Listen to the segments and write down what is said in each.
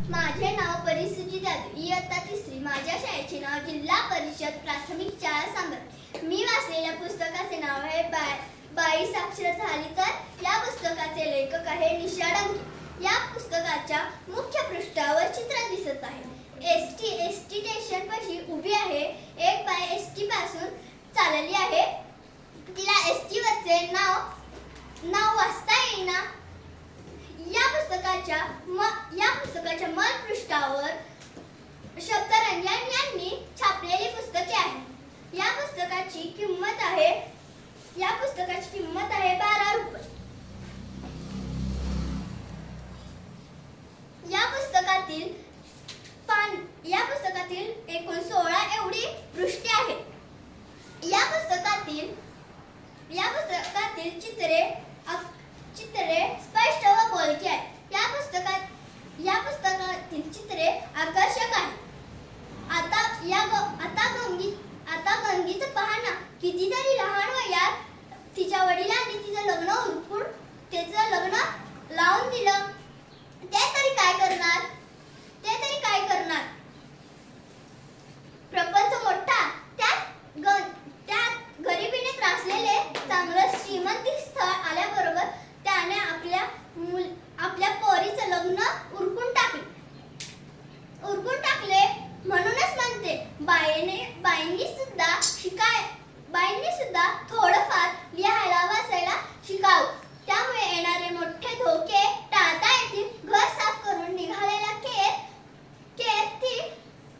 माझे नाव परिसुजी जाधव, इयत्ता तिसरी. माझ्या शाळेचे नाव जिल्हा परिषद प्राथमिक शाळा सांबर. मी वाचलेल्या पुस्तकाचे नाव आहे बाई साक्षर झाली तर. या पुस्तकाचे लेखक आहे निशा डंके. या पुस्तकाच्या मुख्य पृष्ठावर चित्र दिसत आहे. एसटी स्टेशन पाशी उभी आहे. एक बाई एसटी पासून चालली आहे. तिला एसटी वरचे नाव वाचता येईना. या पुस्तकाच्या पृष्ठावर शब्दरंजन यांनी छापलेली पुस्तके आहेत. या पुस्तकाची किंमत आहे 12 रुपये. या पुस्तकातील एकूण 16 एवढी पृष्ठे आहेत. या पुस्तकातील चित्रे स्पष्ट व बोलकी आहेत. या पुस्तकातील चित्रे आकर्षक आहेत. आता गंगीचं पहा ना, कितीतरी लहान वयात तिच्या वडिलांनी तिचं लग्न उरकून त्याचं लग्न लावून दिलं. ते तरी काय करणार? प्रपंच मोठा, त्यात गरिबीने त्रासलेले चांगलं श्रीमंत स्थळ आल्याबरोबर त्याने आपल्या पोरीचं लग्न उरकून टाकले. म्हणूनच म्हणते बाईंनी सुद्धा थोडंफार लिहायला वाचायला शिकावं. त्यामुळे येणारे मोठे धोके टाळता येतील. घर साफ करून निघालेला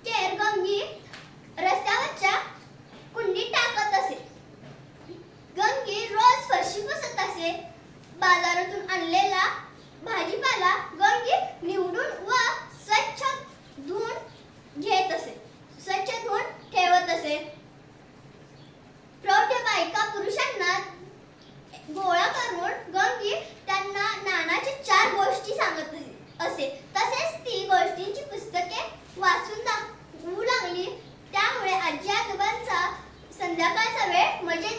केर गंगी रस्त्यावरच्या कुंडीत टाकत असे. गंगी रोज फरशी पुसत असे. बाजारातून आणलेला भाजीपाला गंगी निवडून व स्वच्छ धुवून ठेवत असे. प्रौढ बायका पुरुषांना गोळा करून गंगी त्यांना ज्ञानाच्या 4 गोष्टी सांगत असे. तसेच ती गोष्टींची पुस्तके वाचून दाखवू लागली. त्यामुळे आजी आजोबांचा संध्याकाळचा वेळ मजेत